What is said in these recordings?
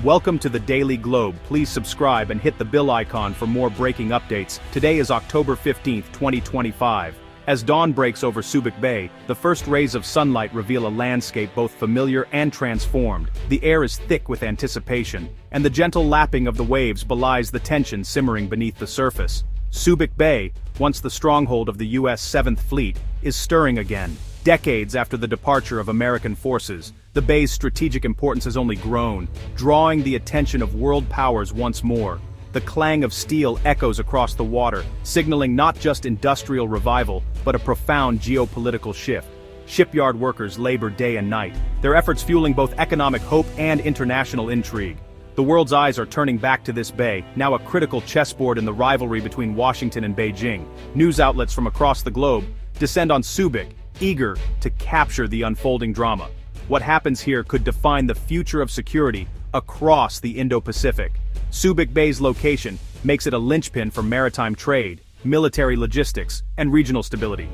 Welcome to the Daily Globe. Please subscribe and hit the bell icon for more breaking updates. Today is October 15, 2025. As dawn breaks over Subic Bay, the first rays of sunlight reveal a landscape both familiar and transformed. The air is thick with anticipation, and the gentle lapping of the waves belies the tension simmering beneath the surface. Subic Bay, once the stronghold of the U.S. 7th Fleet, is stirring again. Decades after the departure of American forces, the bay's strategic importance has only grown, drawing the attention of world powers once more. The clang of steel echoes across the water, signaling not just industrial revival, but a profound geopolitical shift. Shipyard workers labor day and night, their efforts fueling both economic hope and international intrigue. The world's eyes are turning back to this bay, now a critical chessboard in the rivalry between Washington and Beijing. News outlets from across the globe descend on Subic, eager to capture the unfolding drama. What happens here could define the future of security across the Indo-Pacific. Subic Bay's location makes it a linchpin for maritime trade, military logistics, and regional stability.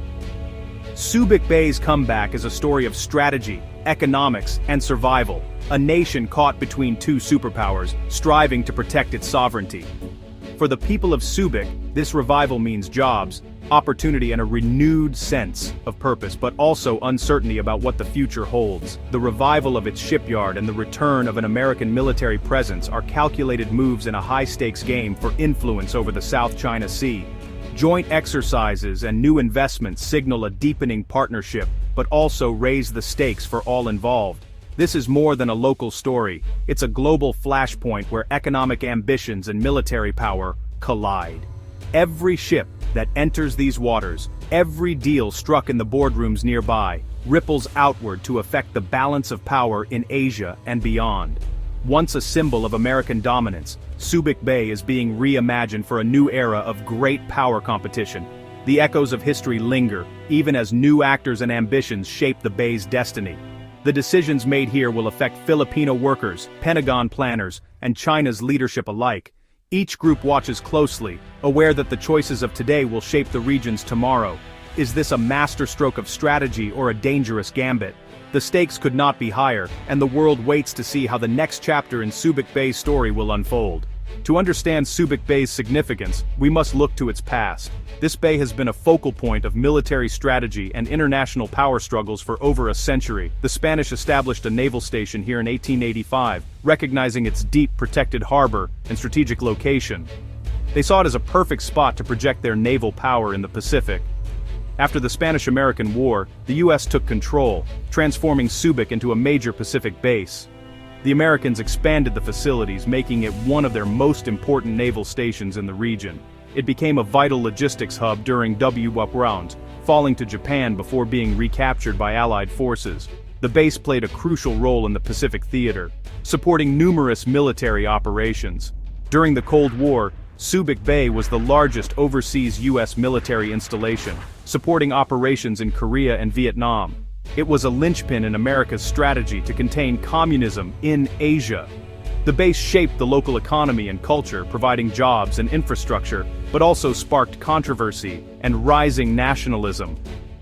Subic Bay's comeback is a story of strategy, economics, and survival, a nation caught between two superpowers, striving to protect its sovereignty. For the people of Subic, this revival means jobs, opportunity, and a renewed sense of purpose, but also uncertainty about what the future holds. The revival of its shipyard and the return of an American military presence are calculated moves in a high-stakes game for influence over the South China Sea. Joint exercises and new investments signal a deepening partnership, but also raise the stakes for all involved. This is more than a local story, it's a global flashpoint where economic ambitions and military power collide. Every ship that enters these waters, every deal struck in the boardrooms nearby, ripples outward to affect the balance of power in Asia and beyond. Once a symbol of American dominance, Subic Bay is being reimagined for a new era of great power competition. The echoes of history linger, even as new actors and ambitions shape the bay's destiny. The decisions made here will affect Filipino workers, Pentagon planners, and China's leadership alike. Each group watches closely, aware that the choices of today will shape the region's tomorrow. Is this a masterstroke of strategy or a dangerous gambit? The stakes could not be higher, and the world waits to see how the next chapter in Subic Bay's story will unfold. To understand Subic Bay's significance, we must look to its past. This bay has been a focal point of military strategy and international power struggles for over a century. The Spanish established a naval station here in 1885, recognizing its deep protected harbor and strategic location. They saw it as a perfect spot to project their naval power in the Pacific. After the Spanish-American War, the U.S. took control, transforming Subic into a major Pacific base. The Americans expanded the facilities, making it one of their most important naval stations in the region. It became a vital logistics hub during W.W. rounds, falling to Japan before being recaptured by Allied forces. The base played a crucial role in the Pacific theater, supporting numerous military operations. During the Cold War, Subic Bay was the largest overseas U.S. military installation, supporting operations in Korea and Vietnam. It was a linchpin in America's strategy to contain communism in Asia. The base shaped the local economy and culture, providing jobs and infrastructure, but also sparked controversy and rising nationalism.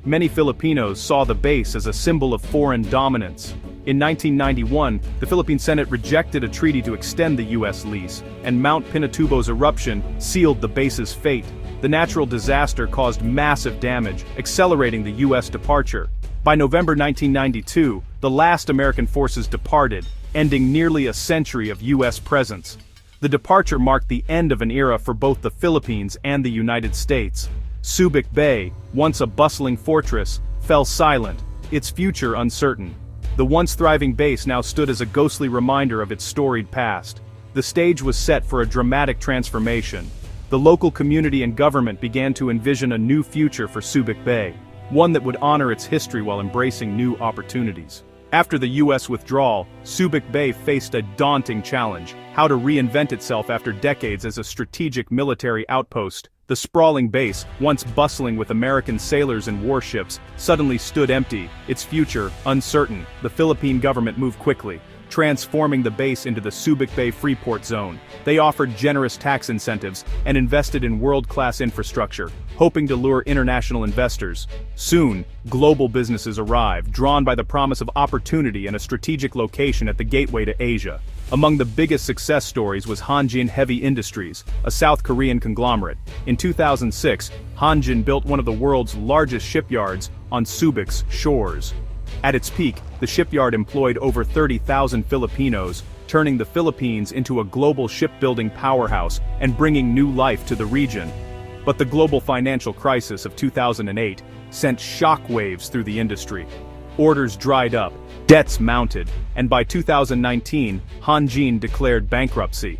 Many Filipinos saw the base as a symbol of foreign dominance. In 1991, the Philippine Senate rejected a treaty to extend the U.S. lease, and Mount Pinatubo's eruption sealed the base's fate. The natural disaster caused massive damage, accelerating the U.S. departure. By November 1992, the last American forces departed, ending nearly a century of U.S. presence. The departure marked the end of an era for both the Philippines and the United States. Subic Bay, once a bustling fortress, fell silent, its future uncertain. The once thriving base now stood as a ghostly reminder of its storied past. The stage was set for a dramatic transformation. The local community and government began to envision a new future for Subic Bay, one that would honor its history while embracing new opportunities. After the U.S. withdrawal, Subic Bay faced a daunting challenge: how to reinvent itself after decades as a strategic military outpost. The sprawling base, once bustling with American sailors and warships, suddenly stood empty, its future uncertain. The Philippine government moved quickly, transforming the base into the Subic Bay Freeport Zone. They offered generous tax incentives and invested in world-class infrastructure, hoping to lure international investors. Soon, global businesses arrived, drawn by the promise of opportunity and a strategic location at the gateway to Asia. Among the biggest success stories was Hanjin Heavy Industries, a South Korean conglomerate. In 2006, Hanjin built one of the world's largest shipyards on Subic's shores. At its peak, the shipyard employed over 30,000 Filipinos, turning the Philippines into a global shipbuilding powerhouse and bringing new life to the region. But the global financial crisis of 2008 sent shockwaves through the industry. Orders dried up, debts mounted, and by 2019, Hanjin declared bankruptcy.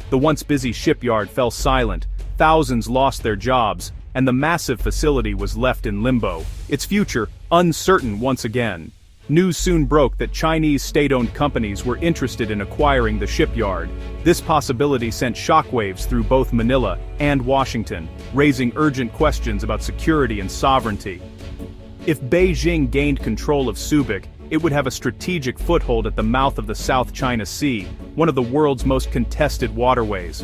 The once busy shipyard fell silent, thousands lost their jobs, and the massive facility was left in limbo, its future uncertain once again. News soon broke that Chinese state-owned companies were interested in acquiring the shipyard. This possibility sent shockwaves through both Manila and Washington, raising urgent questions about security and sovereignty. If Beijing gained control of Subic, it would have a strategic foothold at the mouth of the South China Sea, one of the world's most contested waterways.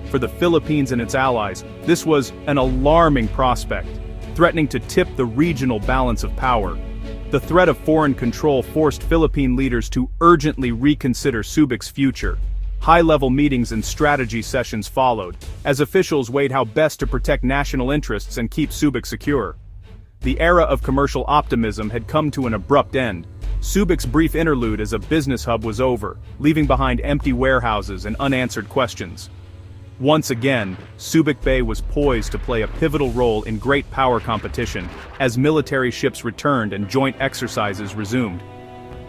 For the Philippines and its allies, this was an alarming prospect, threatening to tip the regional balance of power. The threat of foreign control forced Philippine leaders to urgently reconsider Subic's future. High-level meetings and strategy sessions followed, as officials weighed how best to protect national interests and keep Subic secure. The era of commercial optimism had come to an abrupt end. Subic's brief interlude as a business hub was over, leaving behind empty warehouses and unanswered questions. Once again, Subic Bay was poised to play a pivotal role in great power competition, as military ships returned and joint exercises resumed.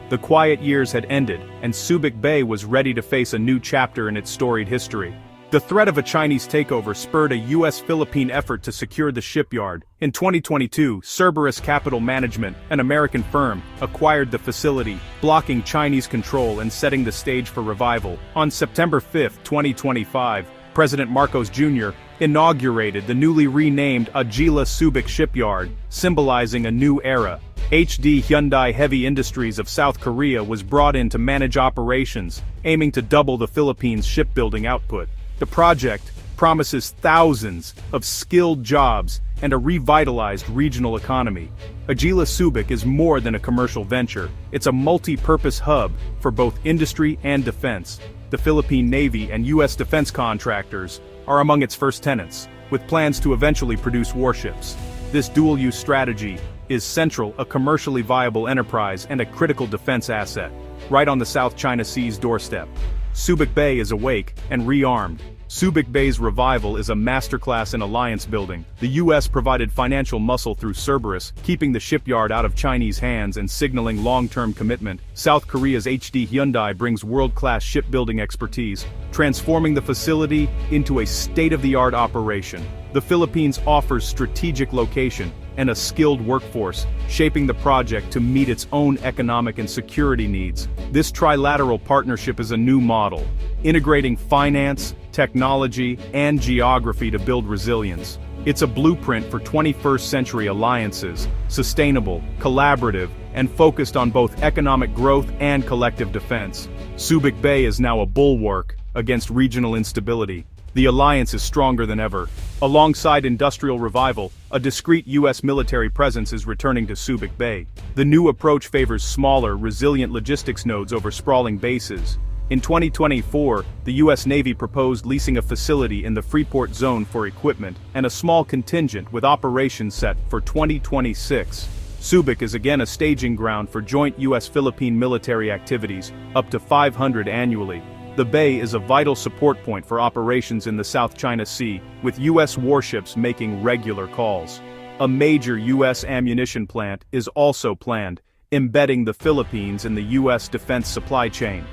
The quiet years had ended, and Subic Bay was ready to face a new chapter in its storied history. The threat of a Chinese takeover spurred a U.S.-Philippine effort to secure the shipyard. In 2022, Cerberus Capital Management, an American firm, acquired the facility, blocking Chinese control and setting the stage for revival. On September 5, 2025, President Marcos Jr. inaugurated the newly renamed Agila Subic Shipyard, symbolizing a new era. HD Hyundai Heavy Industries of South Korea was brought in to manage operations, aiming to double the Philippines' shipbuilding output. The project promises thousands of skilled jobs and a revitalized regional economy. Agila Subic is more than a commercial venture, it's a multi-purpose hub for both industry and defense. The Philippine Navy and U.S. defense contractors are among its first tenants, with plans to eventually produce warships. This dual-use strategy is central, a commercially viable enterprise and a critical defense asset, right on the South China Sea's doorstep. Subic Bay is awake and rearmed. Subic Bay's revival is a masterclass in alliance building. The U.S. provided financial muscle through Cerberus, keeping the shipyard out of Chinese hands and signaling long-term commitment. South Korea's HD Hyundai brings world-class shipbuilding expertise, transforming the facility into a state-of-the-art operation. The Philippines offers strategic location and a skilled workforce, shaping the project to meet its own economic and security needs. This trilateral partnership is a new model, integrating finance, technology, and geography to build resilience. It's a blueprint for 21st century alliances, sustainable, collaborative, and focused on both economic growth and collective defense. Subic Bay is now a bulwark against regional instability. The alliance is stronger than ever. Alongside industrial revival, a discreet U.S. military presence is returning to Subic Bay. The new approach favors smaller, resilient logistics nodes over sprawling bases. In 2024, the U.S. Navy proposed leasing a facility in the Freeport Zone for equipment and a small contingent with operations set for 2026. Subic is again a staging ground for joint U.S.-Philippine military activities, up to 500 annually. The bay is a vital support point for operations in the South China Sea, with U.S. warships making regular calls. A major U.S. ammunition plant is also planned, embedding the Philippines in the U.S. defense supply chain.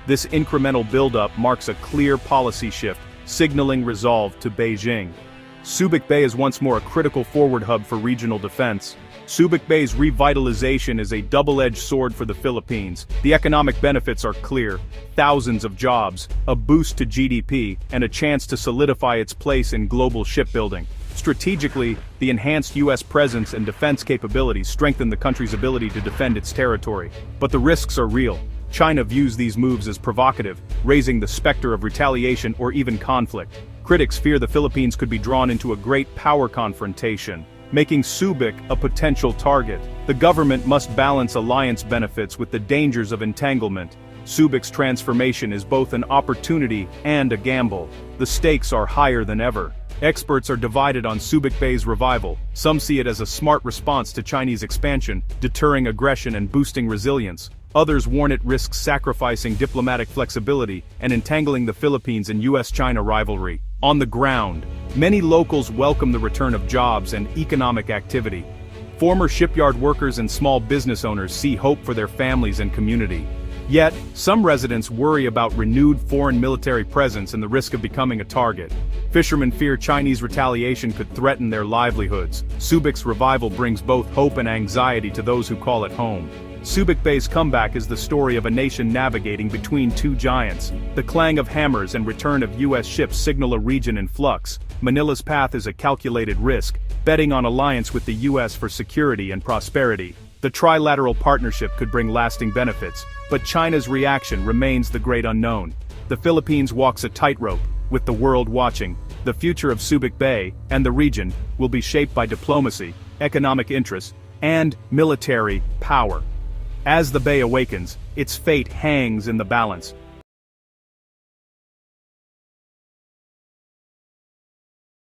This incremental buildup marks a clear policy shift, signaling resolve to Beijing. Subic Bay is once more a critical forward hub for regional defense. Subic Bay's revitalization is a double-edged sword for the Philippines. The economic benefits are clear: thousands of jobs, a boost to GDP, and a chance to solidify its place in global shipbuilding. Strategically, the enhanced U.S. presence and defense capabilities strengthen the country's ability to defend its territory. But the risks are real. China views these moves as provocative, raising the specter of retaliation or even conflict. Critics fear the Philippines could be drawn into a great power confrontation, making Subic a potential target. The government must balance alliance benefits with the dangers of entanglement. Subic's transformation is both an opportunity and a gamble. The stakes are higher than ever. Experts are divided on Subic Bay's revival. Some see it as a smart response to Chinese expansion, deterring aggression and boosting resilience. Others warn it risks sacrificing diplomatic flexibility and entangling the Philippines in US-China rivalry. On the ground, many locals welcome the return of jobs and economic activity. Former shipyard workers and small business owners see hope for their families and community. Yet, some residents worry about renewed foreign military presence and the risk of becoming a target. Fishermen fear Chinese retaliation could threaten their livelihoods. Subic's revival brings both hope and anxiety to those who call it home. Subic Bay's comeback is the story of a nation navigating between two giants. The clang of hammers and return of U.S. ships signal a region in flux. Manila's path is a calculated risk, betting on alliance with the U.S. for security and prosperity. The trilateral partnership could bring lasting benefits, but China's reaction remains the great unknown. The Philippines walks a tightrope, with the world watching. The future of Subic Bay, and the region, will be shaped by diplomacy, economic interests, and military power. As the bay awakens, its fate hangs in the balance.